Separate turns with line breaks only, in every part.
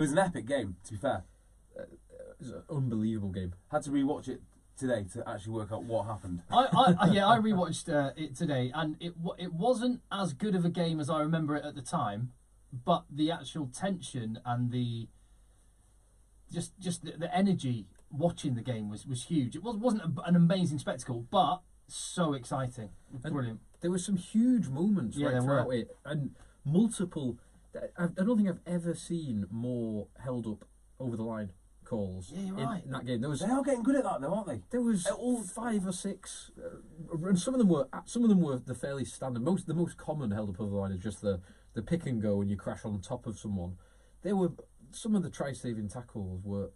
It was an epic game, to be fair.
It was an unbelievable game.
Had to rewatch it today to actually work out what happened.
I rewatched it today, and it wasn't as good of a game as I remember it at the time, but the actual tension and the energy watching the game was huge. It wasn't an amazing spectacle, but so exciting. Brilliant.
There were some huge moments throughout it, and multiple. I don't think I've ever seen more held up over the line calls
in
that game.
They are getting good at that, though, aren't they?
There was all 5 or 6, and some of them were the fairly standard. The most common held up over the line is just the pick and go and you crash on top of someone. There were some of the try saving tackles were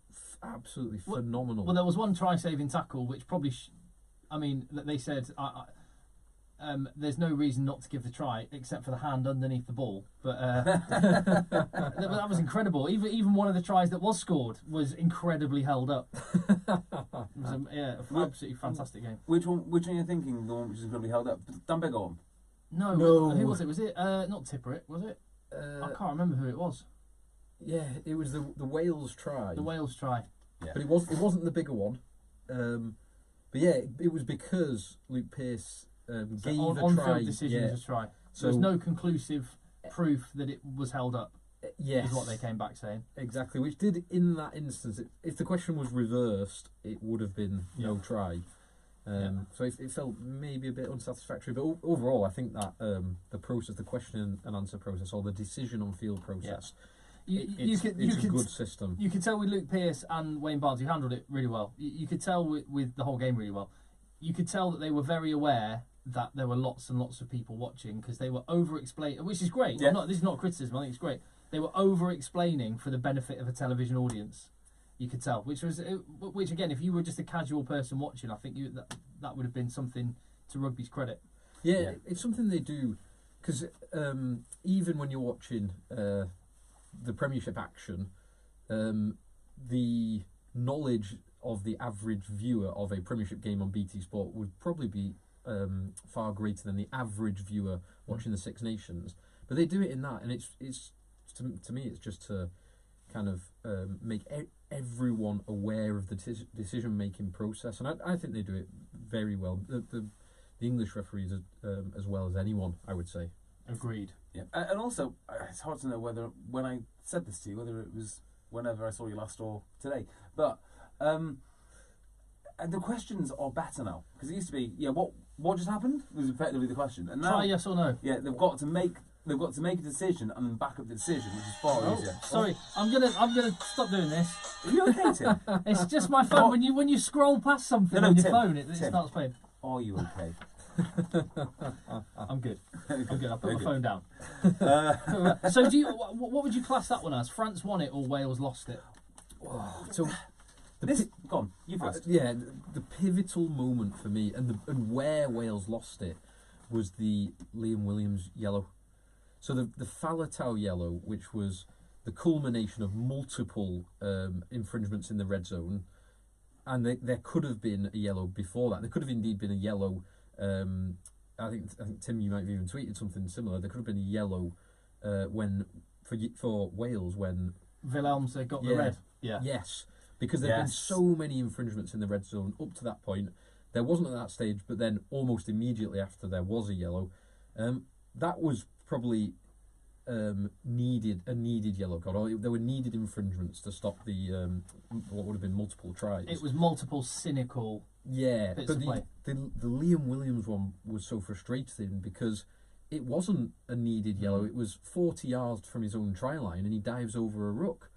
absolutely phenomenal.
Well, there was one try saving tackle which probably, they said. There's no reason not to give the try except for the hand underneath the ball, but that was incredible. Even one of the tries that was scored was incredibly held up. It was an absolutely fantastic game.
Which one are you thinking? The one which is going to be held up? Dan Bigg on?
No. Who was it? Was it not Tipperick? Was it? I can't remember who it was.
Yeah, it was the Wales try.
The Wales try.
Yeah. But it wasn't the bigger one. But yeah, it was because Luke Pearce. Gave a try.
Decision was a try. So there's no conclusive proof that it was held up.
Yes,
is what they came back saying.
Exactly, which did in that instance. If the question was reversed, it would have been no try. So it felt maybe a bit unsatisfactory, but overall, I think that the process, the question and answer process, or the decision on field process, it's a good system.
You could tell with Luke Pearce and Wayne Barnes, who handled it really well. You could tell with the whole game really well. You could tell that they were very aware that there were lots and lots of people watching because they were over-explaining, which is great.
Yeah.
This is not a criticism, I think it's great. They were over-explaining for the benefit of a television audience. You could tell, which again, if you were just a casual person watching, I think that would have been something to rugby's credit.
Yeah, it's something they do, because even when you're watching the Premiership action, the knowledge of the average viewer of a Premiership game on BT Sport would probably be far greater than the average viewer watching the Six Nations. But they do it in that, and it's to me, it's just to kind of make everyone aware of the decision-making process, and I think they do it very well. The English referees as well as anyone, I would say.
Agreed.
Yeah, and also it's hard to know whether when I said this to you, whether it was whenever I saw you last or today, but. And the questions are better now, because it used to be, what just happened was effectively the question, and now
try yes or no.
Yeah, they've got to make a decision and then back up the decision, which is far easier.
Sorry, I'm gonna stop doing this.
Are you okay, Tim?
It's just my phone. When you scroll past something on your
Tim,
phone, it starts playing.
Are you okay?
I'm good. I'll put my phone down. So, what would you class that one as? France won it or Wales lost it?
So.
Go on, you first.
The pivotal moment for me, and where Wales lost it, was the Liam Williams yellow. So the Falatau yellow, which was the culmination of multiple infringements in the red zone, and there could have been a yellow before that. There could have indeed been a yellow. I think Tim, you might have even tweeted something similar. There could have been a yellow for Wales when
Wilhelms got the red. Yeah.
Yes. Because there have been so many infringements in the red zone up to that point. There wasn't at that stage, but then almost immediately after there was a yellow. That was probably a needed yellow card. Or there were needed infringements to stop the what would have been multiple tries.
It was multiple cynical bits of play.
The Liam Williams one was so frustrating because it wasn't a needed yellow. It was 40 yards from his own try line, and he dives over a ruck.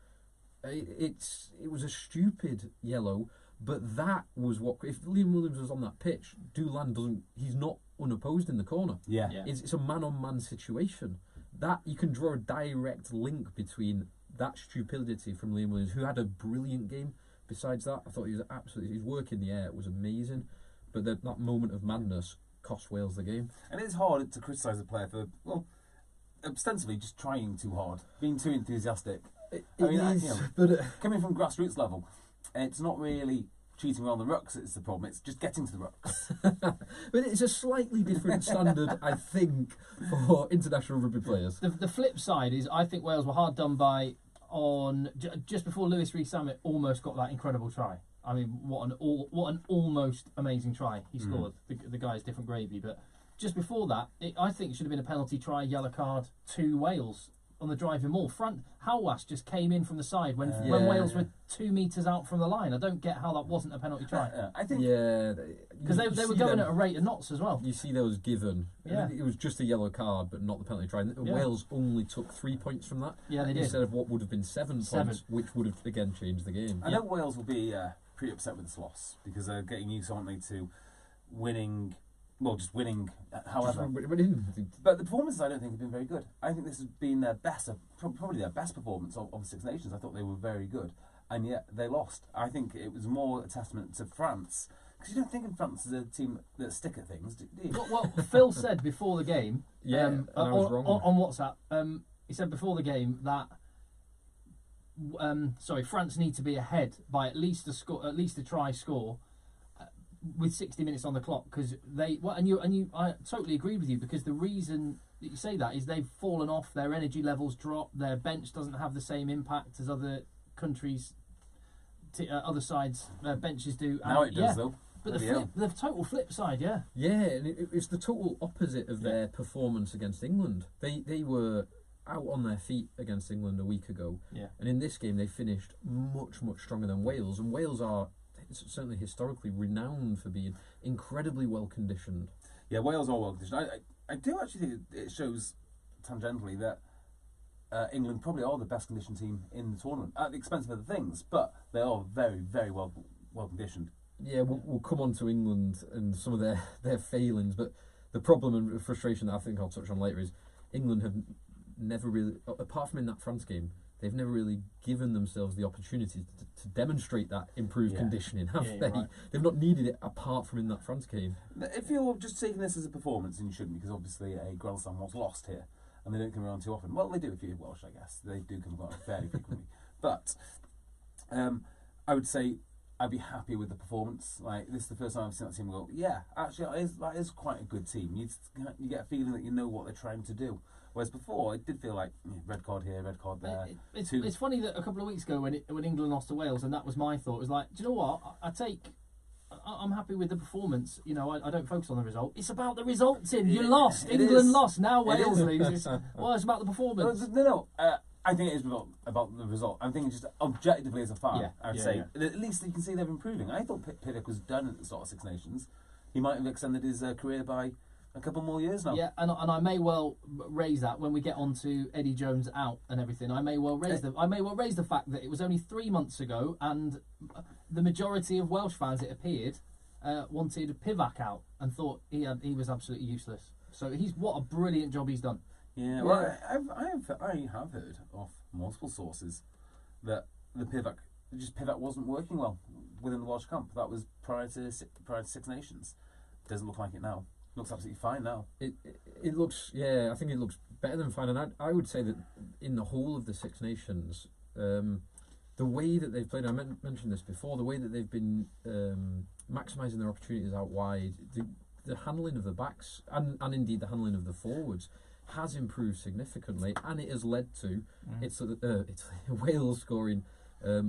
It was a stupid yellow, but that was what. If Liam Williams was on that pitch, Doolan he's not unopposed in the corner.
Yeah.
It's a man-on-man situation. That you can draw a direct link between that stupidity from Liam Williams, who had a brilliant game. Besides that, I thought his work in the air was amazing, but that moment of madness cost Wales the game.
And it's hard to criticise a player for ostensibly just trying too hard, being too enthusiastic.
But
coming from grassroots level, it's not really cheating around the rucks it's the problem, it's just getting to the rucks.
But it's a slightly different standard, I think, for international rugby players.
The flip side is I think Wales were hard done by just before Lewis Rees-Zammit almost got that incredible try. I mean, what an almost amazing try he scored. The guy's different gravy, but just before that, I think it should have been a penalty try, yellow card to Wales on the driving maul. Hawass just came in from the side when Wales were 2 metres out from the line. I don't get how that wasn't a penalty try.
I think
because they were going at a rate of knots as well.
You see those given.
Yeah.
It was just a yellow card, but not the penalty try. Wales only took 3 points from that.
Yeah, they did.
Instead of what would have been 7 points, which would have again changed the game.
I know Wales will be pretty upset with this loss because they're getting used, aren't they, to winning. Well, just winning, however. But the performances, I don't think, have been very good. I think this has been their best, probably their best performance of the Six Nations. I thought they were very good, and yet they lost. I think it was more a testament to France, because you don't think of France as a team that stick at things, do you?
Well, Phil said before the game,
and I was wrong
on WhatsApp, he said before the game that France need to be ahead by at least a try score. With 60 minutes on the clock, because I totally agree with you, because the reason that you say that is they've fallen off, their energy levels drop, their bench doesn't have the same impact as other countries, other sides benches do.
Now it does though.
But the total flip side,
and it's the total opposite of their performance against England. They were out on their feet against England a week ago, and in this game they finished much stronger than Wales, and Wales are. It's certainly historically renowned for being incredibly well conditioned. Yeah,
Wales are well conditioned. I do actually think it shows tangentially that England probably are the best conditioned team in the tournament at the expense of other things, but they are very well conditioned.
Yeah, we'll come on to England and some of their failings, but the problem and frustration that I think I'll touch on later is England have never really, apart from in that France game, they've never really given themselves the opportunity to demonstrate that improved conditioning, have they? Right. They've not needed it apart from in that France game.
If you're just taking this as a performance, and you shouldn't, because obviously a Grand Slam was lost here, and they don't come around too often. Well, they do if you're Welsh, I guess. They do come around fairly frequently. But I would say I'd be happy with the performance. Like, this is the first time I've seen that team go, yeah, actually, that is quite a good team. You get a feeling that you know what they're trying to do. Whereas before, it did feel like red card here, red card there.
It's funny that a couple of weeks ago when England lost to Wales, and that was my thought, was like, do you know what? I'm happy with the performance. You know, I don't focus on the result. It's about the results. You lost. England lost. Now Wales loses. Well, it's about the performance.
No. I think it is about the result. I'm thinking just objectively as a fan, I would say. At least you can see they're improving. I thought Pivot was done at the start of Six Nations. He might have extended his career by a couple more years now.
Yeah, and I may well raise that when we get on to Eddie Jones out and everything. I may well raise the fact that it was only 3 months ago, and the majority of Welsh fans, it appeared, wanted Pivac out and thought he was absolutely useless. So what a brilliant job he's done.
Yeah, well, I have heard of multiple sources that the Pivac wasn't working well within the Welsh camp. That was prior to Six Nations. Doesn't look like it now. Looks absolutely fine now.
It looks, I think it looks better than fine. And I would say that in the whole of the Six Nations, the way that they've played, I mentioned this before, the way that they've been maximising their opportunities out wide, the handling of the backs and indeed the handling of the forwards has improved significantly, and it has led to it's Wales scoring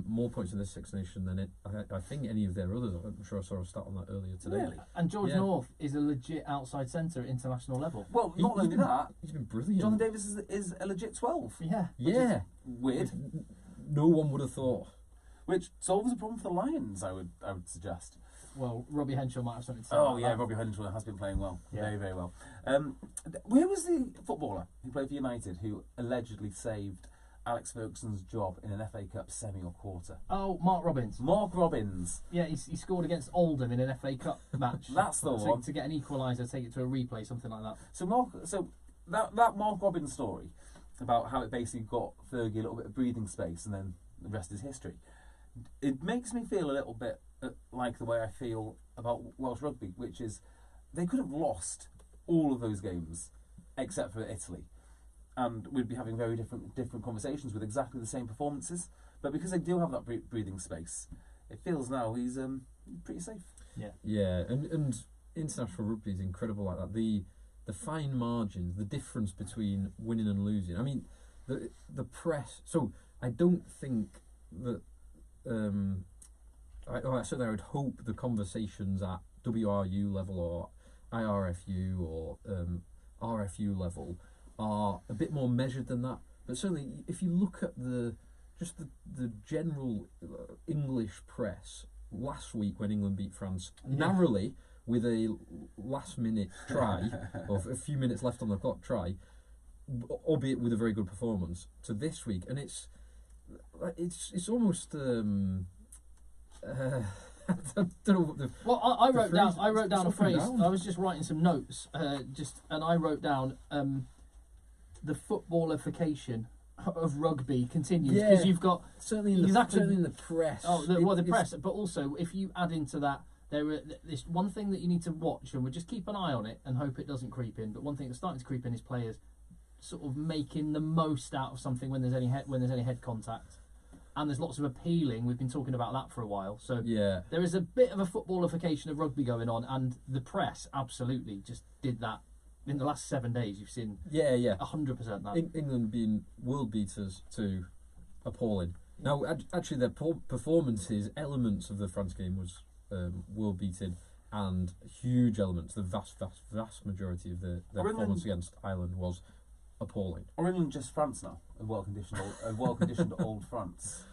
more points in this Six Nation than I think any of their others. I'm sure I saw a stat on that earlier today.
Really? And George North is a legit outside centre at international level.
Well, not only that,
he's been brilliant.
Jonathan Davis is a legit 12.
Yeah.
Weird.
No one would have thought.
Which solves a problem for the Lions, I would suggest.
Well, Robbie Henshaw might have something to say.
Oh yeah, Robbie Henshaw has been playing well, very well. Where was the footballer who played for United who allegedly saved Alex Ferguson's job in an FA Cup semi or quarter?
Oh, Mark Robbins.
Mark Robbins.
Yeah, he scored against Oldham in an FA Cup match.
That's the one.
To get an equaliser, take it to a replay, something like that.
So that Mark Robbins story about how it basically got Fergie a little bit of breathing space, and then the rest is history. It makes me feel a little bit like the way I feel about Welsh rugby, which is they could have lost all of those games except for Italy, and we'd be having very different conversations with exactly the same performances. But because they do have that breathing space, it feels now he's pretty safe.
Yeah, and international rugby is incredible like that. The fine margins, the difference between winning and losing. I mean, the press. So I don't think that. Certainly, I would hope the conversations at WRU level or IRFU or RFU level are a bit more measured than that. But certainly, if you look at the general English press last week when England beat France narrowly with a last-minute try, or a few minutes left on the clock try, albeit with a very good performance, to this week, and it's almost. I don't know what the.
Well, I wrote down. I wrote
it's
down a
up and
phrase.
down.
I was just writing some notes. And I wrote down the footballification of rugby continues because you've got
certainly in the press.
the press, but also if you add into that, there's one thing that you need to watch, and we'll just keep an eye on it and hope it doesn't creep in. But one thing that's starting to creep in is players sort of making the most out of something when there's any head contact. And there's lots of appealing. We've been talking about that for a while. So there is a bit of a footballification of rugby going on, and the press absolutely just did that. In the last 7 days, you've seen 100% that.
England being world beaters to appalling. Now, actually, their performances, elements of the France game was world beating, and huge elements. The vast majority of their performance against Ireland was appalling.
Or England just France now, a well-conditioned old France.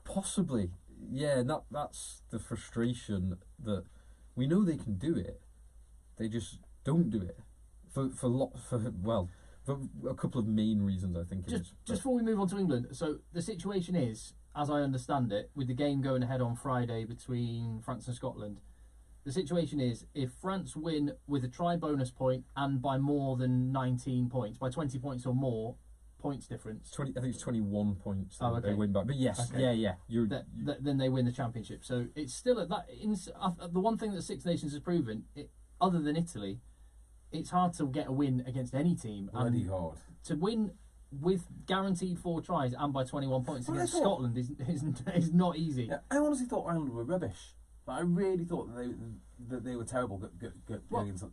Possibly, yeah. And that's the frustration that we know they can do it, they just don't do it for a couple of main reasons. I think
just before we move on to England, so the situation is, as I understand it, with the game going ahead on Friday between France and Scotland. The situation is, if France win with a try bonus point and by more than 19 points, by 20 points or more points difference.
I think it's 21 points that they
okay.
win back. But yes, yeah.
Then they win the championship. So it's still at that. The one thing that Six Nations has proven, other than Italy, it's hard to get a win against any team.
Bloody hard.
To win with guaranteed 4 tries and by 21 points against Scotland is not easy.
Yeah, I honestly thought Ireland were rubbish. I really thought that they were terrible going into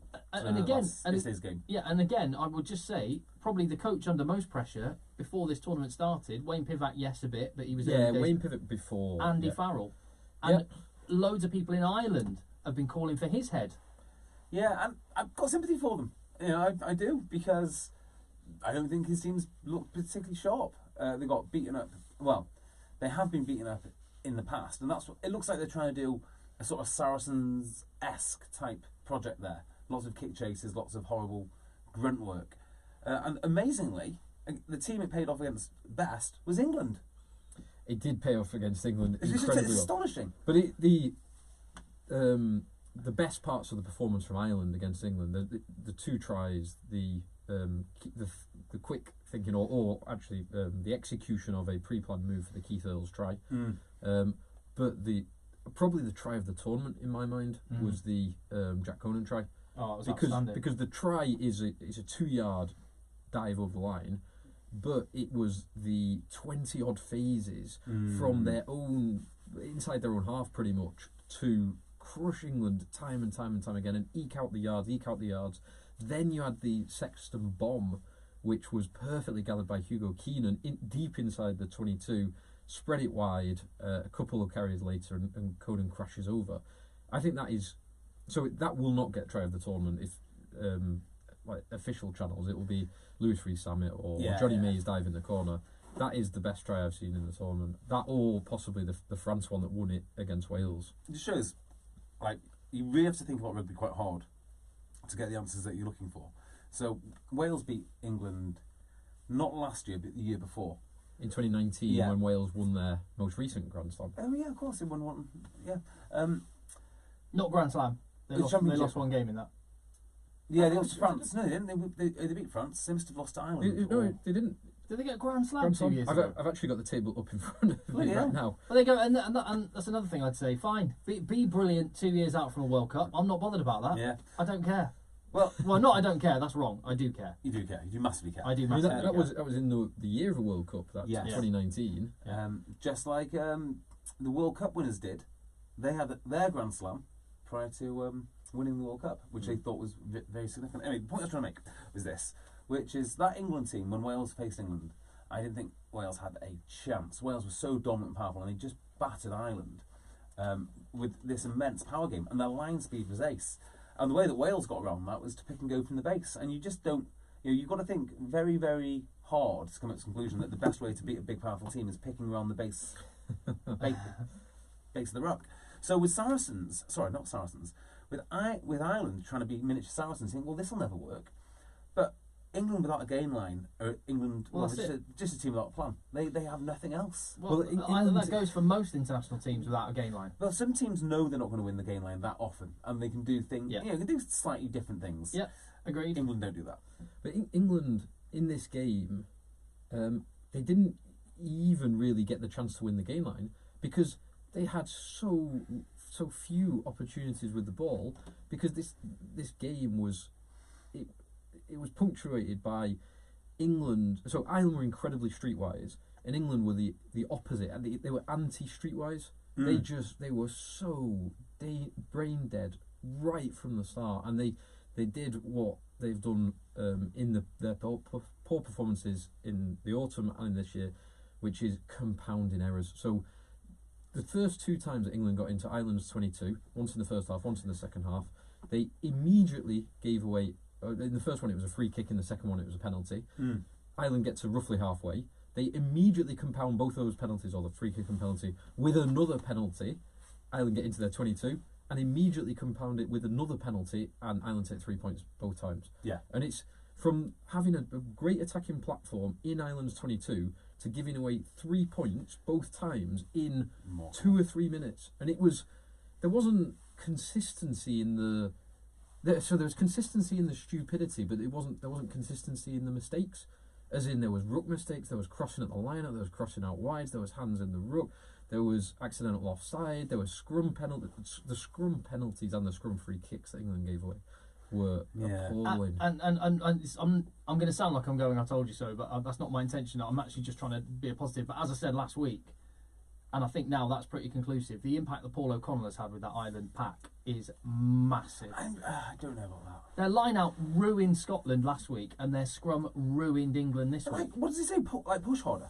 this game.
Yeah, and again, I would just say probably the coach under most pressure before this tournament started. Wayne Pivac, yes, a bit, but he was
Wayne Pivac before
Andy Farrell, and loads of people in Ireland have been calling for his head.
Yeah, and I've got sympathy for them. You know, I do, because I don't think his teams look particularly sharp. They got beaten up. Well, they have been beaten up in the past, and that's what it looks like. They're trying to do a sort of Saracens-esque type project there. Lots of kick chases, lots of horrible grunt work. And amazingly, the team it paid off against best was England.
It did pay off against England
It's
incredibly well.
Astonishing.
But the best parts of the performance from Ireland against England, the 2 tries, the quick thinking, or actually the execution of a pre-planned move for the Keith Earls try. But probably the try of the tournament in my mind was the Jack Conan try.
Oh, it was outstanding.
Because the try is a 2-yard dive over the line, but it was the 20 odd phases from their own inside their own half pretty much to crush England time and time again and eke out the yards. Then you had the Sexton bomb, which was perfectly gathered by Hugo Keenan deep inside the 22. Spread it wide, a couple of carries later, and Conan crashes over. I think that is... So that will not get try of the tournament if, like official channels, it will be Louis Rees-Summit or Johnny Mays dive in the corner. That is the best try I've seen in the tournament. That or possibly the France one that won it against Wales.
It just shows, like, you really have to think about rugby quite hard to get the answers that you're looking for. So Wales beat England not last year, but the year before.
In 2019, when Wales won their most recent Grand Slam.
Oh yeah, of course they won one. Yeah,
not Grand Slam. They lost one game in that.
Yeah, they lost to France. No, they didn't. They beat France. They must have lost to Ireland.
No, they didn't.
Did they get Grand Slam 2 years ago?
I've actually got the table up in front of me right now.
Well, they go, and that's another thing I'd say. Fine, be brilliant 2 years out from a World Cup. I'm not bothered about that.
Yeah,
I don't care.
Well,
not I don't care. That's wrong. I do care.
You do care. You do massively care.
I do.
That was in the year of a World Cup. That's 2019.
Just like the World Cup winners did, they had their Grand Slam prior to winning the World Cup, which they thought was very significant. Anyway, the point I was trying to make was this, which is that England team, when Wales faced England, I didn't think Wales had a chance. Wales was so dominant and powerful, and they just battered Ireland with this immense power game, and their line speed was ace. And the way that Wales got around that was to pick and go from the base, and you just don't. You've got to think very, very hard to come to the conclusion that the best way to beat a big, powerful team is picking around the base of the ruck. So with Saracens, sorry, not Saracens, with Ireland trying to be miniature Saracens, think, well, this will never work. But England without a game line, or England, just a team without a plan. They have nothing else.
Well, that goes for most international teams without a game line.
Well, some teams know they're not going to win the game line that often, and they can do things.
Yeah.
They can do slightly different things.
Yeah, agreed.
England don't do that.
But England in this game, they didn't even really get the chance to win the game line because they had so few opportunities with the ball, because this game was it was punctuated by England. So Ireland were incredibly streetwise, and England were the opposite, and they were anti-streetwise. They were so brain dead right from the start, and they did what they've done in their poor performances in the autumn and this year, which is compounding errors. So the first two times that England got into Ireland's 22, once in the first half, once in the second half, they immediately gave away. In the first one, it was a free kick. In the second one, it was a penalty. Ireland get to roughly halfway. They immediately compound both of those penalties, or the free kick and penalty, with another penalty. Ireland get into their 22 and immediately compound it with another penalty, and Ireland take 3 points both times.
Yeah.
And it's from having a great attacking platform in Ireland's 22 to giving away 3 points both times in 2 or 3 minutes. And there wasn't consistency in so there was consistency in the stupidity, but there wasn't consistency in the mistakes. As in, there was ruck mistakes, there was crossing at the line, there was crossing out wide, there was hands in the ruck, there was accidental offside, there was scrum penalties. The scrum penalties and the scrum free kicks that England gave away were appalling.
And I'm going to sound like I'm going, I told you so, but that's not my intention. I'm actually just trying to be a positive. But as I said last week, and I think now that's pretty conclusive, the impact that Paul O'Connell has had with that Ireland pack is massive.
I don't know about that.
Their line-out ruined Scotland last week, and their scrum ruined England this week.
What does he say? Push harder.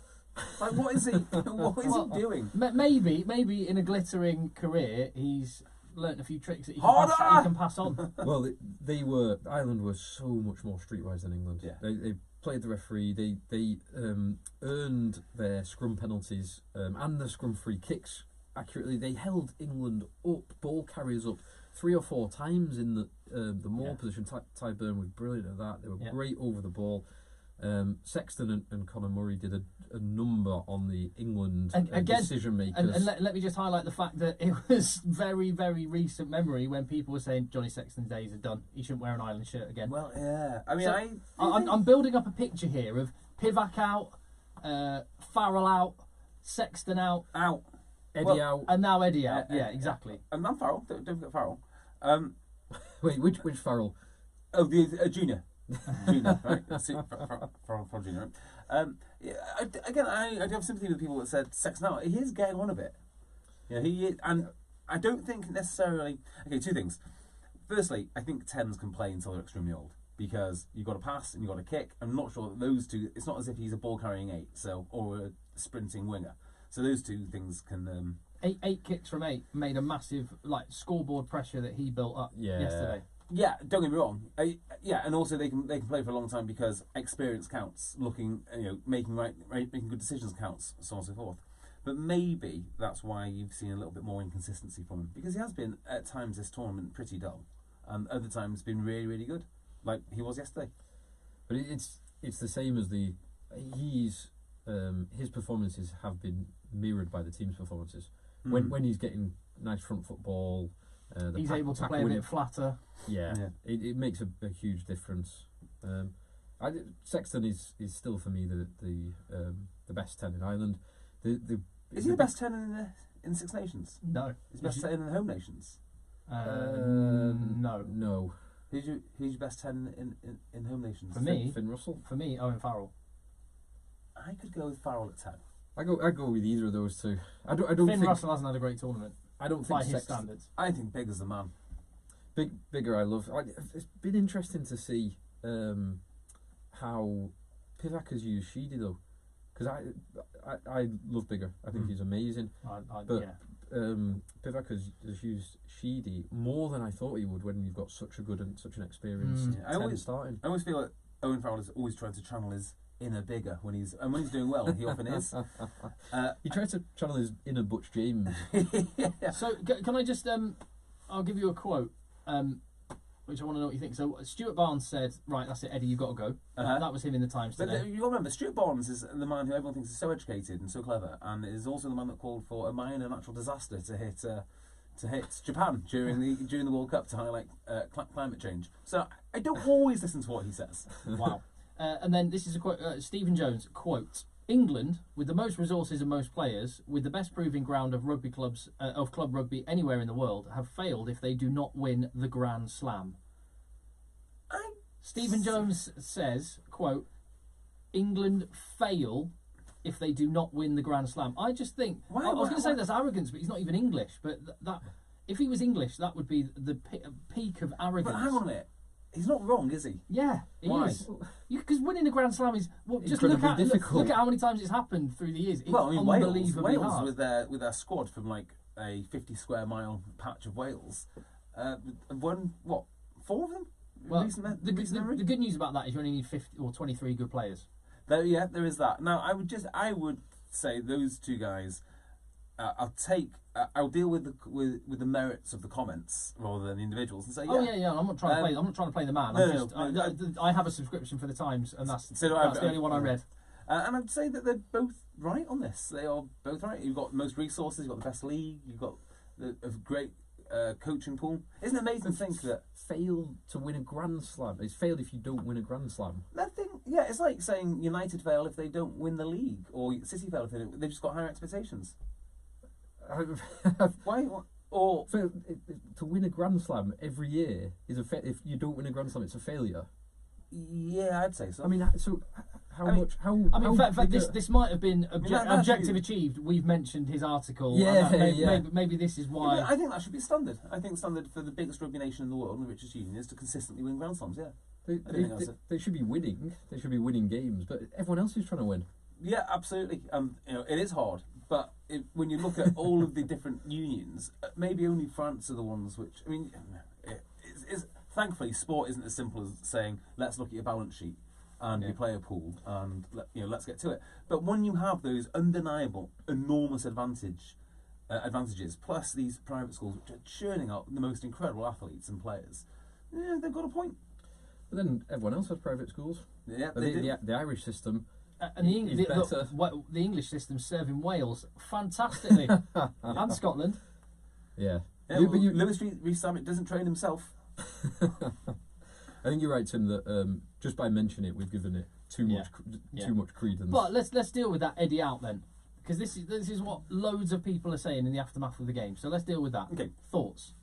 Like, what is he? What is he doing?
Maybe in a glittering career, he's learnt a few tricks that he can pass on.
Well, Ireland was so much more streetwise than England.
Yeah.
They played the referee. They earned their scrum penalties and the scrum free kicks accurately. They held England up, ball carriers up 3 or 4 times in the maul position. Ty Burn was brilliant at that. They were great over the ball. Sexton and Conor Murray did a number on the England decision makers.
And let me just highlight the fact that it was very, very recent memory when people were saying Johnny Sexton's days are done. He shouldn't wear an Ireland shirt again.
Well, yeah. I mean,
I'm building up a picture here of Pivac out, Farrell out, Sexton out,
Eddie out,
and now Eddie out. Yeah, exactly.
And Farrell. Don't forget Farrell.
Wait, which Farrell?
Oh, the junior. Junior, right? From junior. Again, I do have sympathy with people that said Sexton out. He is getting on a bit. Yeah, he is, and I don't think necessarily. Okay, 2 things. Firstly, I think 10s can play until they're extremely old, because you've got a pass and you've got a kick. I'm not sure that those two. It's not as if he's a ball carrying 8, or a sprinting winger. So those 2 things can.
8 kicks from 8 made a massive scoreboard pressure that he built up yesterday.
Yeah, don't get me wrong. And also they can play for a long time because experience counts. Making good decisions counts, so on and so forth. But maybe that's why you've seen a little bit more inconsistency from him, because he has been at times this tournament pretty dull, and other times been really, really good, like he was yesterday.
But it's the same as his performances have been mirrored by the team's performances. When he's getting nice front football.
He's able to play a bit flatter.
Yeah. It makes a huge difference. Sexton is still for me the best 10 in Ireland.
Is he the best 10 in Six Nations?
No.
He's the best 10 in the home nations?
No.
Who's your best 10 in home nations?
For me,
Finn Russell.
For me, Owen Farrell.
I could go with Farrell at 10.
I go with either of those 2. I don't
Finn
think
Russell hasn't had a great tournament.
I don't think
by his standards.
I think Bigger's the man.
Bigger I love. It's been interesting to see how Pivac has used Sheedy though, because I love Bigger. I think he's amazing. But Pivac has used Sheedy more than I thought he would when you've got such a good and such an experienced starting.
I always feel like Owen Farrell is always trying to channel his inner Bigger when he's doing well. He often is.
He tries to channel his inner Butch James.
So can I just I'll give you a quote, which I want to know what you think. So Stuart Barnes said, "Right, that's it, Eddie, you've got to go." That was him in the Times today.
But you remember, Stuart Barnes is the man who everyone thinks is so educated and so clever, and is also the man that called for a minor natural disaster to hit Japan during the World Cup to highlight climate change. So I don't always listen to what he says.
Wow. And then this is a quote. Stephen Jones, quote: "England, with the most resources and most players, with the best proving ground of rugby clubs of club rugby anywhere in the world, have failed if they do not win the Grand Slam." Stephen Jones says, quote, "England fail if they do not win the Grand Slam." I just think I was going to say that's arrogance, but he's not even English. But that if he was English, that would be the peak of arrogance.
But hang on a minute. He's not wrong, is he?
Yeah, he is. Because winning the Grand Slam is just look at how many times it's happened through the years. It's unbelievably
Wales
hard.
with their squad from like a 50 square mile patch of Wales, won what 4 of them?
Well,
recent
the good news about that is you only need 50 or 23 good players.
There is that. Now I would say those two guys. I'll deal with the merits of the comments rather than the individuals and say
I'm not trying to play the man. I have a subscription for the Times, and that's the only one I read.
And I'd say that they're both right on this. They are both right. You've got the most resources. You've got the best league. You've got a great coaching pool. Isn't it amazing to think that
failed to win a Grand Slam? It's failed if you don't win a Grand Slam.
It's like saying United fail if they don't win the league, or City fail if they've just got higher expectations. Why? Or
to win a Grand Slam every year is if you don't win a Grand Slam, it's a failure.
Yeah, I'd say so.
I mean, so
this might have been objective achieved. We've mentioned his article. Maybe this is why.
Yeah, I think that should be standard. I think standard for the biggest rugby nation in the world and the richest union is to consistently win Grand Slams. Yeah,
they should be winning. They should be winning games, but everyone else is trying to win.
Yeah, absolutely. It is hard, but when you look at all of the different unions, maybe only France are the ones which. I mean, thankfully, sport isn't as simple as saying, "Let's look at your balance sheet and your player pool and let's get to it." But when you have those undeniable, enormous advantages, plus these private schools which are churning out the most incredible athletes and players, they've got a point.
But then everyone else has private schools.
Yeah,
the Irish system.
And the English system serving Wales fantastically, and Scotland.
Yeah.
Lewis Rees-Zammit doesn't train himself.
I think you're right, Tim. That just by mentioning it, we've given it too much credence.
But let's deal with that Eddie out then, because this is what loads of people are saying in the aftermath of the game. So let's deal with that.
Okay.
Thoughts?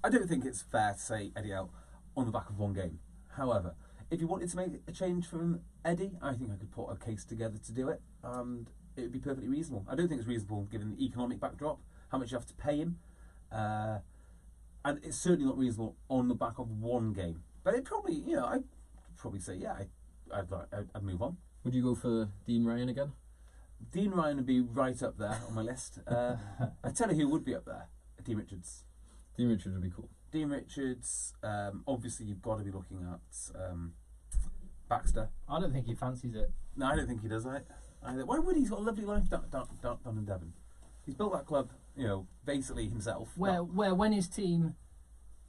I don't think it's fair to say Eddie out on the back of one game. However, if you wanted to make a change from Eddie, I think I could put a case together to do it, and it would be perfectly reasonable. I don't think it's reasonable given the economic backdrop, how much you have to pay him, and it's certainly not reasonable on the back of one game. But it probably, I'd probably say, I'd move on.
Would you go for Dean Ryan again?
Dean Ryan would be right up there on my list. I tell you who would be up there: Dean Richards.
Dean Richards would be cool.
Dean Richards. Obviously, you've got to be looking at Baxter.
I don't think he fancies it.
No, I don't think he does either. Why would he? He's got a lovely life down in Devon. He's built that club, basically himself.
Where when his team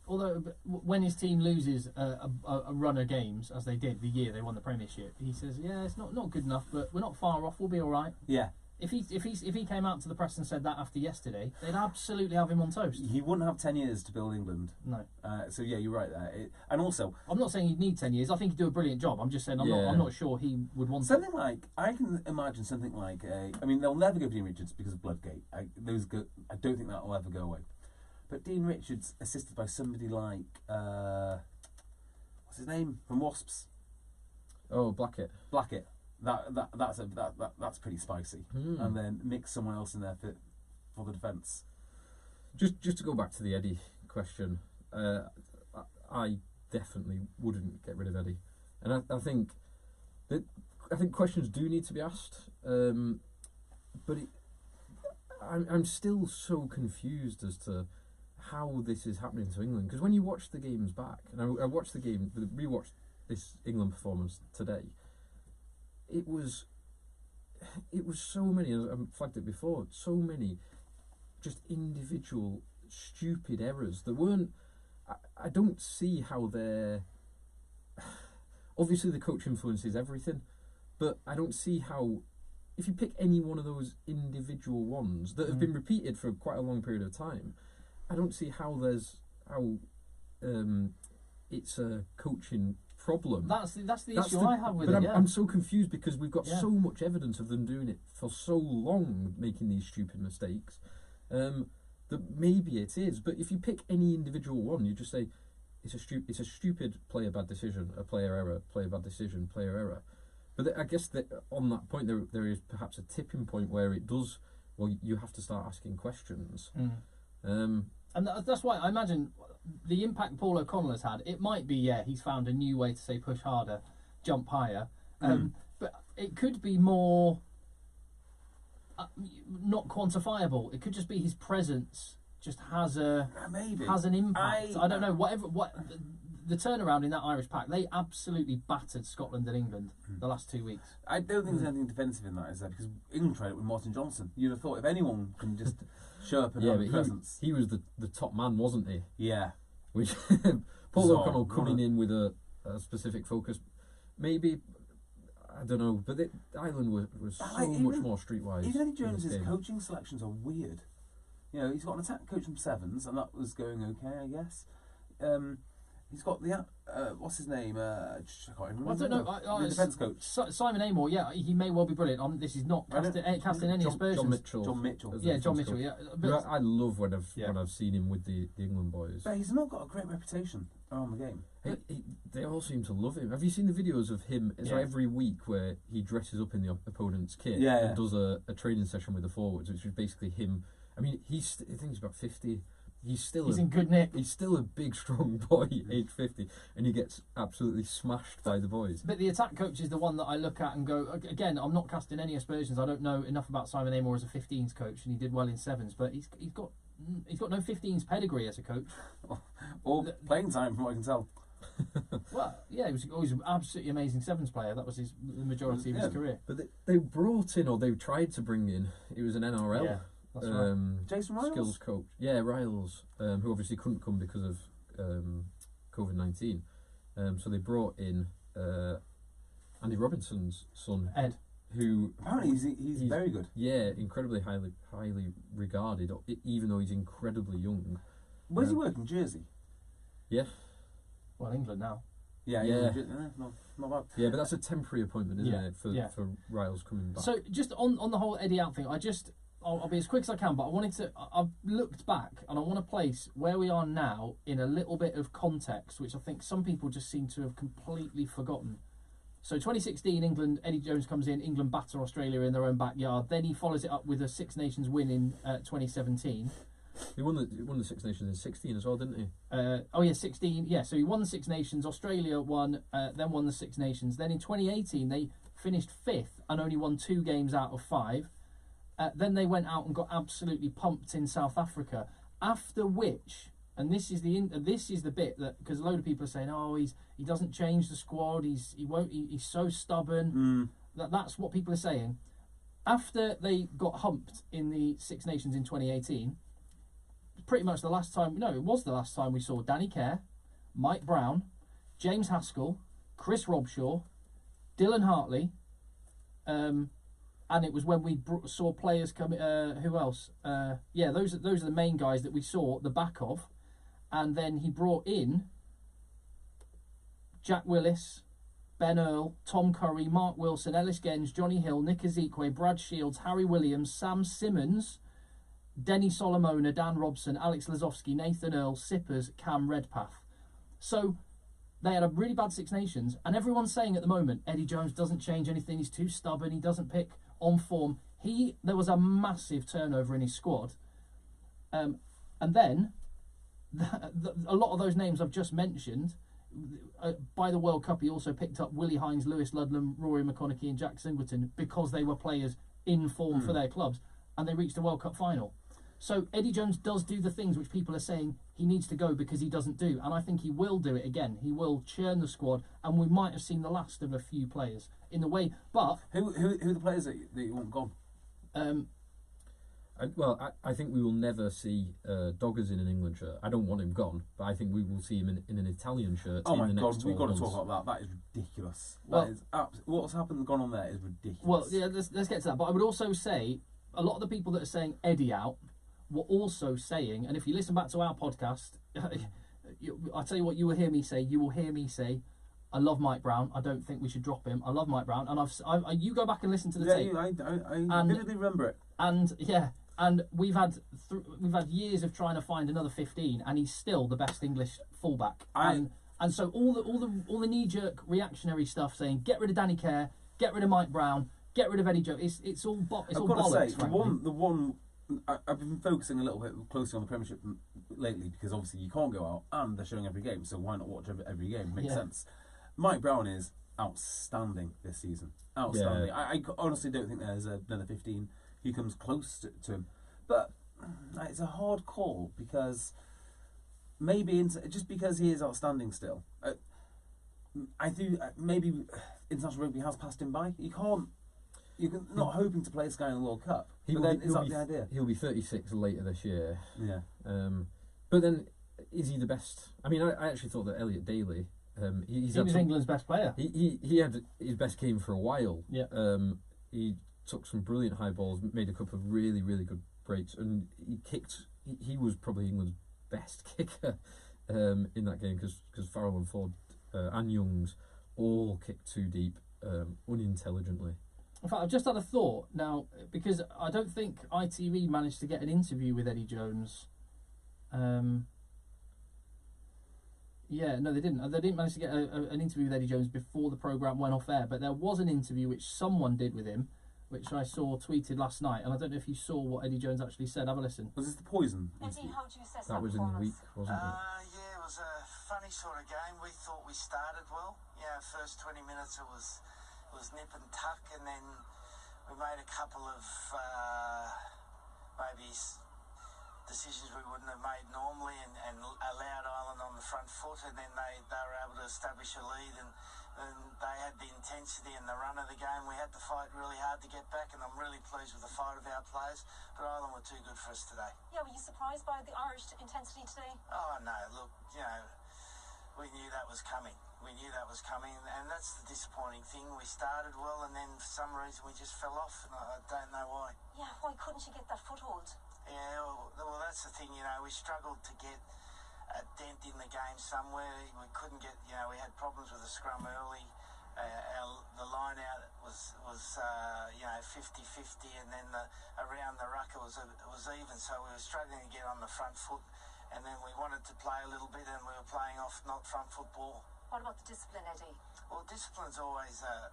loses a run of games, as they did the year they won the Premiership, he says, "Yeah, it's not good enough, but we're not far off. We'll be all right."
Yeah.
If he came out to the press and said that after yesterday, they'd absolutely have him on toast.
He wouldn't have 10 years to build England.
No.
So yeah, you're right there. And also,
I'm not saying he'd need 10 years. I think he'd do a brilliant job. I'm just saying I'm not sure he would want
something like. I can imagine something like they'll never go for Dean Richards because of Bloodgate. I don't think that will ever go away. But Dean Richards, assisted by somebody like what's his name from Wasps?
Oh, Blackett.
Blackett. That's pretty spicy. And then mix someone else in there for the defence.
Just to go back to the Eddie question, I definitely wouldn't get rid of Eddie, and I think that I think questions do need to be asked, but I'm still so confused as to how this is happening to England. Because when you watch the games back, and I watched the game, rewatched this England performance today, it was so many. As I flagged it before, so many just individual stupid errors that weren't. I don't see how they're. Obviously, the coach influences everything, but I don't see how. If you pick any one of those individual ones that have been repeated for quite a long period of time, I don't see how it's a coaching problem.
That's the issue I have with it.
But I'm so confused because we've got so much evidence of them doing it for so long, making these stupid mistakes, that maybe it is. But if you pick any individual one, you just say it's a stupid player bad decision, a player error, player bad decision, player error. But I guess that on that point there is perhaps a tipping point where it does. Well, you have to start asking questions.
And that's why I imagine the impact Paul O'Connell has had. It might be he's found a new way to say push harder, jump higher. But it could be more not quantifiable. It could just be his presence just has an impact. I don't know. The turnaround in that Irish pack, they absolutely battered Scotland and England the last 2 weeks.
I don't think there's anything defensive in that, is there? Because England tried it with Martin Johnson. You'd have thought if anyone can just show up and have a presence.
He was the top man, wasn't he?
Yeah.
Which Paul O'Connell coming in with a specific focus, maybe, I don't know, but Ireland was so much more streetwise.
Even Eddie Jones's coaching selections are weird. You know, he's got an attack coach from Sevens, and that was going okay, I guess. He's got the what's his name? I can't remember.
I don't know.
The defence coach,
Simon Amor. Yeah, he may well be brilliant. This is not casting any aspersions.
John Mitchell.
Yeah, John Mitchell. Yeah,
but I love when I've seen him with the England boys.
But he's not got a great reputation around the game.
They all seem to love him. Have you seen the videos of him? So every week where he dresses up in the opponent's kit and does a training session with the forwards, which is basically him. I mean, I think he's about 50. He's
in good nick.
He's still a big, strong boy, age 50, and he gets absolutely smashed by the boys.
But the attack coach is the one that I look at and go, again, I'm not casting any aspersions. I don't know enough about Simon Amor as a 15s coach, and he did well in sevens, but he's got no 15s pedigree as a coach.
or playing time, from what I can tell.
Well, yeah, he was always an absolutely amazing sevens player. That was the majority of his career.
But they brought in, or they tried to bring in, it was an NRL.
Yeah. That's right.
Jason Riles?
Skills coach. Yeah, Riles, who obviously couldn't come because of COVID-19. So they brought in Andy Robinson's son,
Ed,
who
apparently he's very good.
Yeah, incredibly highly regarded, even though he's incredibly young.
Where's he working? Jersey.
Yeah.
Well, England now.
Yeah. Not bad.
Yeah, but that's a temporary appointment, isn't it, for Riles coming back?
So just on the whole Eddie out thing, I'll be as quick as I can, but I've looked back and I want to place where we are now in a little bit of context, which I think some people just seem to have completely forgotten. So 2016, England, Eddie Jones comes in, England batter Australia in their own backyard. Then he follows it up with a Six Nations win in 2017.
He won the Six Nations in 16 as well, didn't
he? 16. Yeah, so he won the Six Nations. Australia won, then won the Six Nations. Then in 2018, they finished 5th and only won 2 games out of 5. Then they went out and got absolutely pumped in South Africa. After which, and this is the bit that, because a load of people are saying, he doesn't change the squad. He's so stubborn. That's what people are saying. After they got humped in the Six Nations in 2018, pretty much the last time we saw Danny Kerr, Mike Brown, James Haskell, Chris Robshaw, Dylan Hartley. And it was when we saw players come. Who else? Those are the main guys that we saw the back of, and then he brought in Jack Willis, Ben Earl, Tom Curry, Mark Wilson, Ellis Genge, Johnny Hill, Nick Ezekwe, Brad Shields, Harry Williams, Sam Simmons, Denny Solomona, Dan Robson, Alex Lazowski, Nathan Earl, Sippers, Cam Redpath. So they had a really bad Six Nations, and everyone's saying at the moment Eddie Jones doesn't change anything. He's too stubborn. He doesn't pick on form. There was a massive turnover in his squad, and then a lot of those names I've just mentioned by the World Cup, he also picked up Willie Hines, Lewis Ludlam, Rory McConaughey, and Jack Singleton because they were players in form for their clubs, and they reached a World Cup final. So Eddie Jones does do the things which people are saying he needs to go because he doesn't do, and I think he will do it again. He will churn the squad, and we might have seen the last of a few players in the way. But
who are the players that you want gone?
I think we will never see Doggers in an England shirt. I don't want him gone, but I think we will see him in an Italian shirt.
Oh my
in the
God,
next
we've got to
12 months.
talk about that. That is ridiculous.
Well,
That is what's gone on there is ridiculous.
Well, yeah, let's get to that. But I would also say a lot of the people that are saying Eddie out were also saying, and if you listen back to our podcast, I'll tell you what you will hear me say. You will hear me say, I love Mike Brown. I don't think we should drop him. I love Mike Brown, and you go back and listen to the tape.
I vividly remember it.
And yeah, and we've had years of trying to find another 15, and he's still the best English fullback. And so all the knee jerk reactionary stuff saying get rid of Danny Kerr, get rid of Mike Brown, get rid of Eddie Jones. It's all bollocks.
Say, the one I've been focusing a little bit closely on the Premiership lately because obviously you can't go out and they're showing every game, so why not watch every game? Makes sense. Mike Brown is outstanding this season. Outstanding. Yeah. I honestly don't think there's another 15 who comes close to him. But it's a hard call because maybe just because he is outstanding still. I think maybe international rugby has passed him by. You're not hoping to play this guy in the World Cup. Is that the idea?
He'll be 36 later this year.
Yeah.
But then, is he the best? I mean, I actually thought that Elliot Daly.
He was England's best player.
He had his best game for a while.
Yeah.
He took some brilliant high balls, made a couple of really, really good breaks, and he kicked. He was probably England's best kicker in that game because Farrell and Ford and Youngs all kicked too deep, unintelligently.
In fact, I've just had a thought now because I don't think ITV managed to get an interview with Eddie Jones. Yeah, no, they didn't. They didn't manage to get an interview with Eddie Jones before the programme went off air, but there was an interview which someone did with him, which I saw tweeted last night, and I don't know if you saw what Eddie Jones actually said. Have a listen.
Was this the Poison?
Eddie, how do you assess
that was in the week, wasn't it?
Yeah, it was a funny sort of game. We thought we started well. Yeah, first 20 minutes it was nip and tuck, and then we made a couple of maybe decisions we wouldn't have made normally and allowed Ireland on the front foot, and then they were able to establish a lead, and they had the intensity and the run of the game. We had to fight really hard to get back, and I'm really pleased with the fight of our players, but Ireland were too good for us today.
Yeah, were you surprised by the Irish intensity today?
Oh no, look, we knew that was coming. And that's the disappointing thing. We started well, and then for some reason we just fell off, and I don't know why.
Yeah, why couldn't you get that foothold?
Yeah, well, that's the thing, we struggled to get a dent in the game somewhere. We couldn't get, we had problems with the scrum early. The line out was 50-50, and then around the ruck it was even, so we were struggling to get on the front foot, and then we wanted to play a little bit, and we were playing off not front foot ball.
What about the discipline, Eddie?
Well, discipline's always a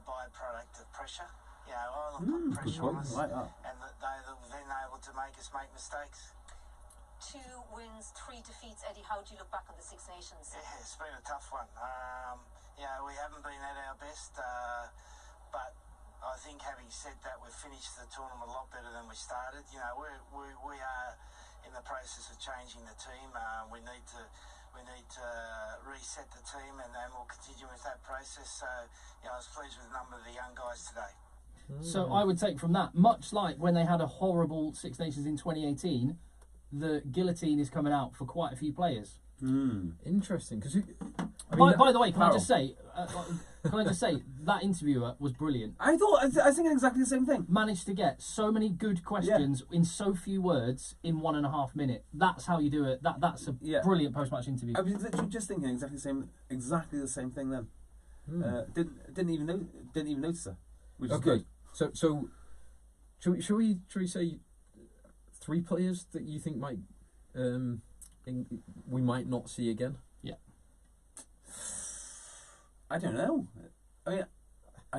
byproduct of pressure. Ireland put pressure on us,
like that.
and they were then able to make us make mistakes.
2 wins, 3 defeats. Eddie, how do you look back on the Six Nations?
Yeah, it's been a tough one. We haven't been at our best, but I think having said that, we've finished the tournament a lot better than we started. We are in the process of changing the team. We need to reset the team, and then we'll continue with that process. So, I was pleased with a number of the young guys today.
So I would take from that, much like when they had a horrible Six Nations in 2018, the guillotine is coming out for quite a few players.
Interesting, because
by the way, can I just say that interviewer was brilliant.
I was thinking exactly the same thing.
Managed to get so many good questions in so few words in 1.5 minutes. That's how you do it. That's a brilliant post-match interview.
I was literally just thinking exactly the same thing then. Didn't even notice her. Which is good.
So shall we say 3 players that you think might we might not see again?
Yeah.
I don't know. I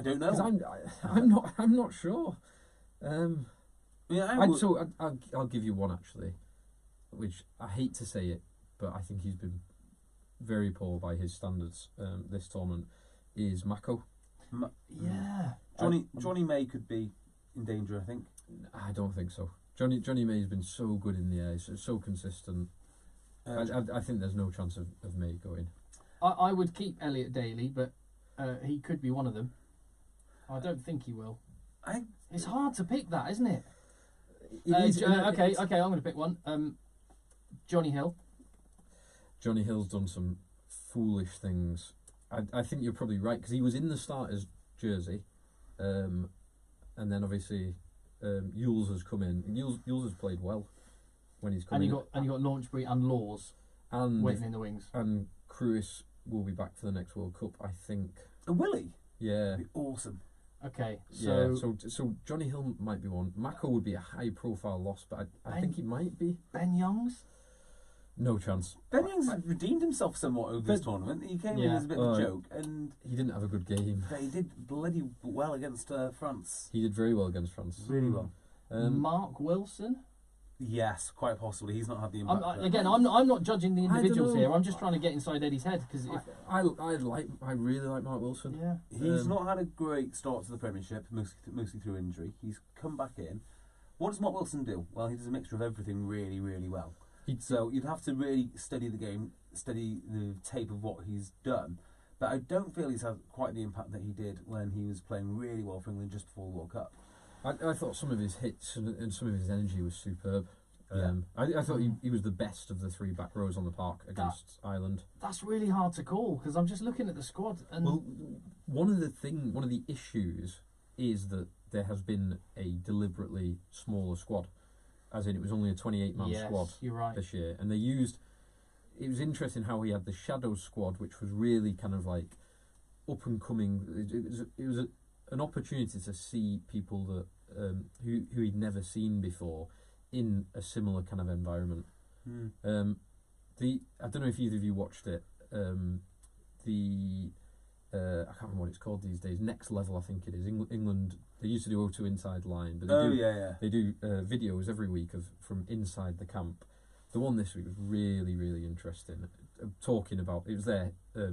don't know.
'Cause I'm not sure. I'll give you one actually, which I hate to say it, but I think he's been very poor by his standards this tournament is Mako.
Yeah.
Johnny May could be in danger, I think.
I don't think so. Johnny May's been so good in the air, so consistent. I think there's no chance of May going.
I would keep Elliot Daly, but he could be one of them. I don't think he will. It's hard to pick that, isn't it? Okay, I'm going to pick one. Johnny Hill.
Johnny Hill's done some foolish things. I think you're probably right, because he was in the starters jersey, and then obviously Yules has come in. Yules has played well when he's come in.
And you got Launchbury and Laws waiting in the wings.
And Crewis will be back for the next World Cup, I think.
And Willie?
Yeah.
That'd be awesome.
Okay,
so Johnny Hill might be one. Mako would be a high-profile loss, but I think he might be.
Ben Youngs?
No chance.
Ben Youngs has redeemed himself somewhat over this tournament. He came in as a bit of a joke, and
he didn't have a good game.
But he did bloody well against France.
He did very well against France.
Really well.
Mark Wilson?
Yes, quite possibly. He's not had the impact.
I'm not judging the individuals here. I'm just trying to get inside Eddie's head because
I really like Mark Wilson.
Yeah,
he's not had a great start to the Premiership, mostly through injury. He's come back in. What does Mark Wilson do? Well, he does a mixture of everything really, really well. So you'd have to really study the game, study the tape of what he's done. But I don't feel he's had quite the impact that he did when he was playing really well for England just before the World Cup.
I thought some of his hits and some of his energy was superb. I thought he was the best of the three back rows on the park against Ireland.
That's really hard to call because I'm just looking at the squad. And
well, one of the issues is that there has been a deliberately smaller squad, as in it was only a 28-man squad this year, and they used. It was interesting how he had the shadow squad, which was really kind of like up and coming. It was an opportunity to see people that who he'd never seen before in a similar kind of environment. I don't know if either of you watched it. I can't remember what it's called these days. Next Level, I think it is. England. They used to do O2 Inside Line, but they do videos every week from inside the camp. The one this week was really, really interesting. Talking about it was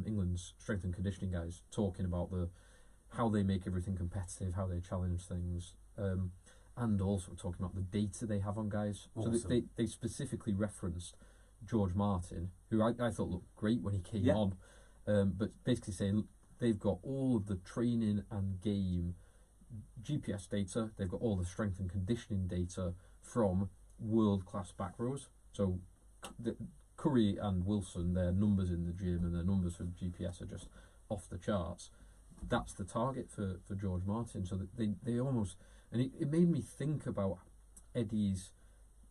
England's strength and conditioning guys talking about how they make everything competitive, how they challenge things, and also talking about the data they have on guys. Awesome. So they specifically referenced George Martin, who I thought looked great when he came on, but basically saying they've got all of the training and game GPS data, they've got all the strength and conditioning data from world-class back rows. So Curry and Wilson, their numbers in the gym and their numbers for GPS are just off the charts. That's the target for George Martin. So that they almost... And it made me think about Eddie's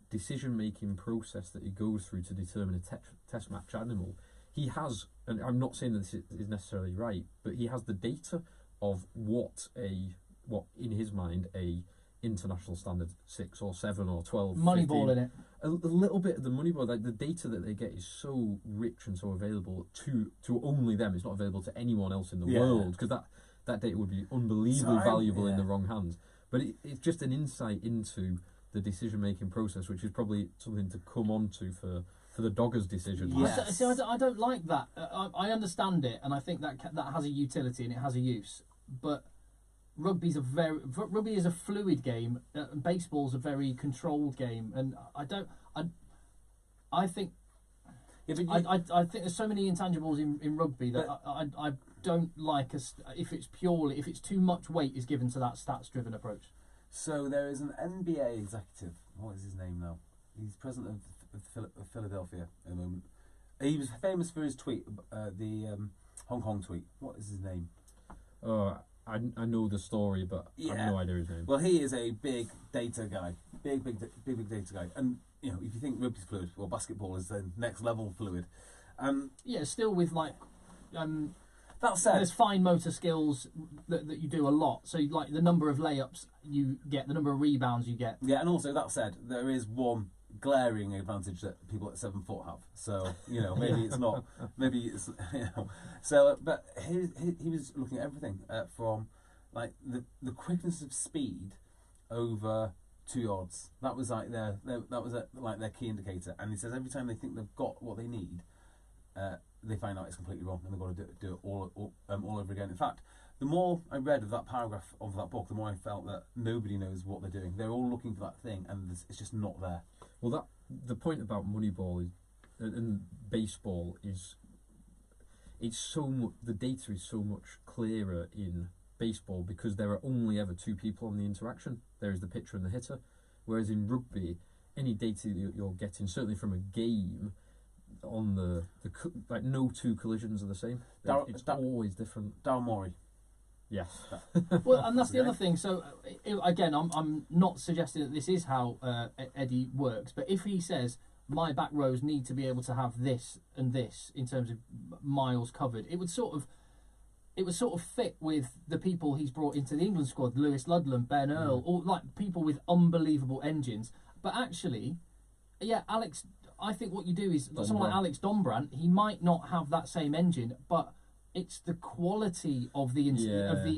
decision-making process that he goes through to determine a test match animal. He has, and I'm not saying that this is necessarily right, but he has the data of what in his mind a international standard 6 or 7 or 12
Moneyball in it.
A little bit of the Moneyball, like the data that they get is so rich and so available to only them. It's not available to anyone else in the world, because that data would be unbelievably valuable in the wrong hands. But it's just an insight into the decision-making process, which is probably something to come on to for the Doggers decision.
Yes. I don't like that. I understand it, and I think that has a utility and it has a use. But rugby is a fluid game. Baseball's a very controlled game, and I think there's so many intangibles in rugby that I don't like if it's too much weight is given to that stats-driven approach.
So there is an NBA executive. What is his name now? He's president of Philadelphia at the moment. He was famous for his tweet, the Hong Kong tweet. What is his name?
I know the story, but I have no idea his name.
Well, he is a big data guy, big data guy. And you know, if you think rugby's fluid, well, basketball is the next level fluid.
Still with
that said,
there's fine motor skills that you do a lot. So like the number of layups you get, the number of rebounds you get.
Yeah, and also that said, there is one glaring advantage that people at 7 foot have. So you know, maybe it's not, maybe it's So, but he was looking at everything from like the quickness of speed over 2 yards. That was like their key indicator. And he says every time they think they've got what they need, they find out it's completely wrong and they've got to do it all over again. In fact, the more I read of that paragraph of that book, the more I felt that nobody knows what they're doing. They're all looking for that thing, and it's just not there.
Well, the point about Moneyball is, and baseball is, it's so much, the data is so much clearer in baseball because there are only ever two people on the interaction. There is the pitcher and the hitter. Whereas in rugby, any data you're getting, certainly from a game, on the like no two collisions are the same. It's always different.
Darryl Morey.
Yes.
Well, and that's the other thing. So again, I'm not suggesting that this is how Eddie works, but if he says my back rows need to be able to have this and this in terms of miles covered, it would sort of fit with the people he's brought into the England squad, Lewis Ludlam, Ben Earl, all like people with unbelievable engines. But actually, yeah, Alex, I think what you do is someone like Alex Dombrand, he might not have that same engine, but it's the quality of the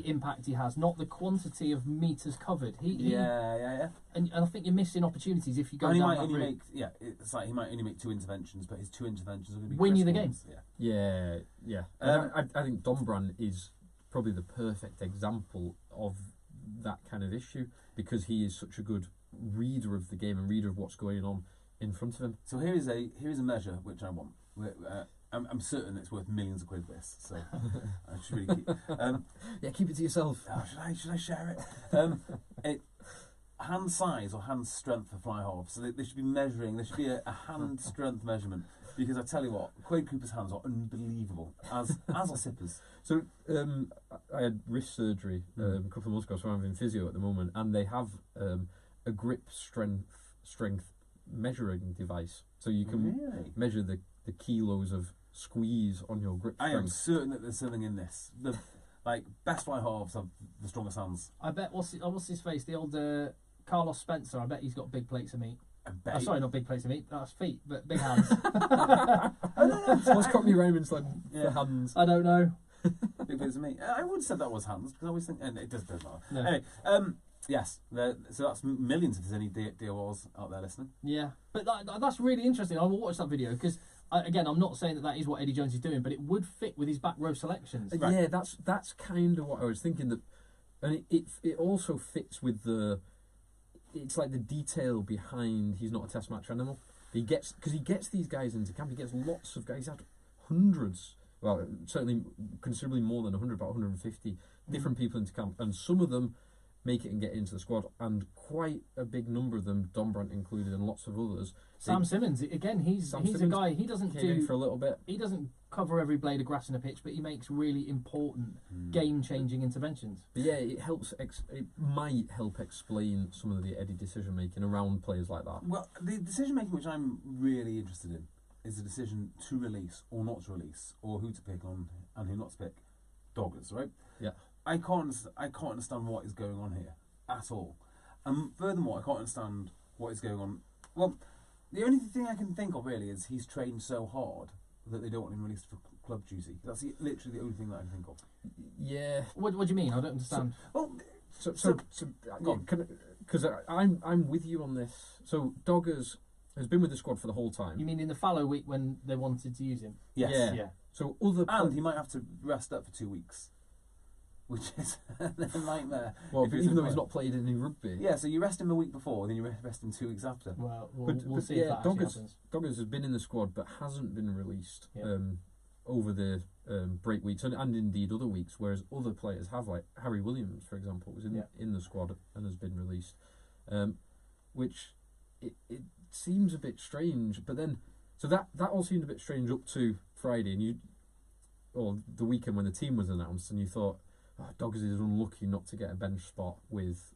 impact he has, not the quantity of meters covered.
Yeah.
And I think you're missing opportunities if you go
And he
down
might
that
only
route.
it's like he might only make 2 interventions, but his 2 interventions are going to be
Win you the
critical
game.
ones.
Yeah. I think Dombrand is probably the perfect example of that kind of issue because he is such a good reader of the game and reader of what's going on in front of him.
So here is a measure which I want. I'm certain it's worth millions of quid. This, so I should really keep.
Keep it to yourself.
Oh, should I share it? Hand size or hand strength for fly half. So they should be measuring. There should be a hand strength measurement because I tell you what, Quade Cooper's hands are unbelievable, as are Sipper's.
So I had wrist surgery a couple of months ago, so I'm in physio at the moment, and they have a grip strength measuring device, so you can measure the kilos of squeeze on your grip strength.
I am certain that there's something in this. The best fly halves have the strongest hands.
I bet what's his face? The old Carlos Spencer. I bet he's got big plates of meat. Sorry, not big plates of meat. That's feet, but big hands.
What's Cockney Raymond's like for hands?
I don't know.
Big plates of meat. I would have said that was hands because I always think, and it doesn't matter.
No.
Anyway, yes. So that's millions if there's any DORs out there listening.
Yeah, but that's really interesting. I will watch that video because. Again, I'm not saying that is what Eddie Jones is doing, but it would fit with his back row selections.
Right. Yeah, that's kind of what I was thinking. That, and it also fits with it's like the detail behind. He's not a test match animal. He gets these guys into camp. He gets lots of guys. He's had hundreds. Well, certainly considerably more than 100, about 150 different people into camp, and some of them make it and get into the squad, and quite a big number of them, Dombrand included, and lots of others.
Sam Simmons, again, he's a guy. He doesn't
do for a little bit.
He doesn't cover every blade of grass in a pitch, but he makes really important, game-changing interventions.
But yeah, it helps. It might help explain some of the Eddie decision making around players like that.
Well, the decision making which I'm really interested in is the decision to release or not to release, or who to pick on and who not to pick. Doggers, right?
Yeah.
I can't understand what is going on here at all. And furthermore, I can't understand what is going on. Well, the only thing I can think of really is he's trained so hard that they don't want him released for club duty. That's literally the only thing that I can think of.
Yeah.
What do you mean? I don't understand.
Because I'm with you on this. So Doggers has been with the squad for the whole time.
You mean in the fallow week when they wanted to use him?
Yes.
Yeah.
So
and he might have to rest up for 2 weeks, which is a nightmare.
Well, even though he's not played any rugby.
Yeah, so you rest him a week before, then you rest him 2 weeks after.
Well, we'll see if that actually happens.
Doggers has been in the squad but hasn't been released over the break weeks and indeed other weeks, whereas other players have, like Harry Williams, for example, was in the squad and has been released, which it seems a bit strange. But then, so that all seemed a bit strange up to Friday, or the weekend when the team was announced, and you thought, Doggers is unlucky not to get a bench spot with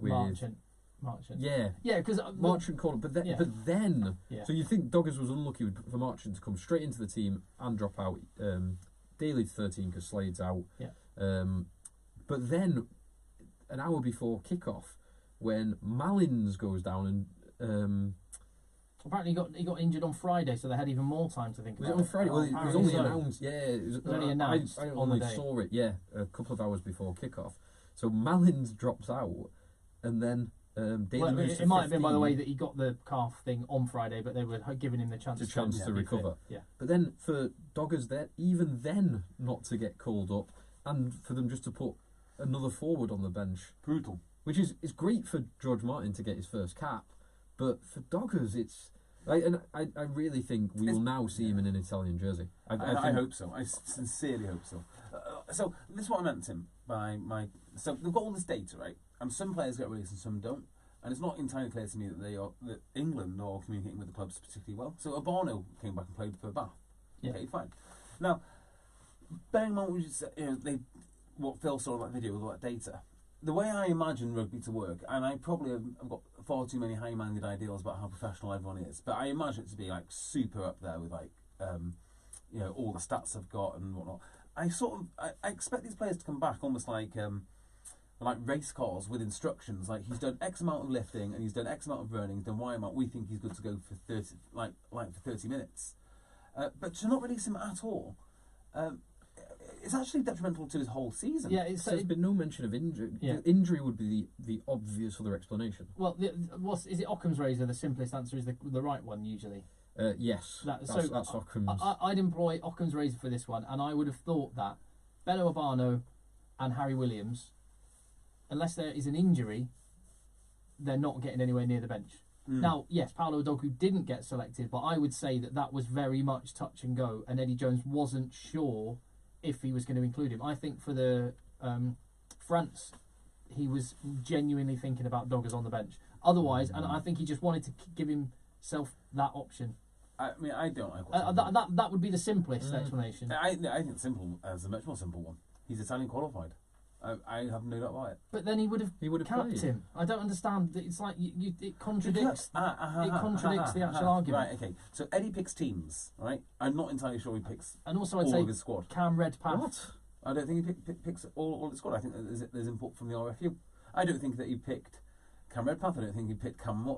Marchant.
Yeah,
because
Marchant called it, but then, so you think Doggers was unlucky for Marchant to come straight into the team and drop out. Daly to 13 because Slade's out.
Yeah.
But then, an hour before kick-off, when Malins goes down and
apparently he got injured on Friday, so they had even more time to think about it.
Was it on Friday? Well, it was only announced. Yeah, it was
only announced
I
on the
only
day.
saw it. Yeah, a couple of hours before kick-off. So Malins drops out, and then Daily
Well,
moves
it
to
might have been by the
15.
way that he got the calf thing on Friday, but they were giving him the chance
To chance to
be
recover.
fit. Yeah.
But then for Doggers, there even then not to get called up, and for them just to put another forward on the bench,
Brutal.
which is great for George Martin to get his first cap, but for Doggers it's. And I really think we will now see him in an Italian jersey.
I
think
hope so. I sincerely hope so. So this is what I meant, Tim. So they've got all this data, right? And some players get released and some don't. And it's not entirely clear to me that England are communicating with the clubs particularly well. So Abano came back and played for Bath.
Yeah.
Okay, fine. Now, bearing in mind what Phil saw in that video with all that data, the way I imagine rugby to work, and I probably have got far too many high-minded ideals about how professional everyone is, but I imagine it to be like super up there with like, all the stats I've got and whatnot. I expect these players to come back almost like race cars with instructions. Like he's done X amount of lifting and he's done X amount of running. He's done Y amount. We think he's good to go for 30 minutes. But to not release him at all, it's actually detrimental to his whole season.
Yeah,
there's been no mention of injury.
Yeah.
Injury would be the obvious other explanation.
Well, is it Occam's razor? The simplest answer is the right one usually.
Yes, that's Occam's.
I'd employ Occam's razor for this one, and I would have thought that Bello Abano and Harry Williams, unless there is an injury, they're not getting anywhere near the bench. Now, yes, Paolo Odoku didn't get selected, but I would say that was very much touch and go, and Eddie Jones wasn't sure if he was going to include him. I think for the France, he was genuinely thinking about Doggers on the bench. Otherwise, and I think he just wanted to give himself that option.
I mean, I don't like
that would be the simplest explanation.
I think it's simple as a much more simple one. He's Italian qualified. I have no doubt about it.
But then he would have capped
played
him. I don't understand. It's like it contradicts. It contradicts the actual argument.
Right. Okay. So Eddie picks teams, right? I'm not entirely sure he picks
And also, I'd
all
say
of his squad.
Cam Redpath.
What?
I don't think he picks all his squad. I think there's input from the RFU. I don't think that he picked Cam Redpath. I don't think he picked Cam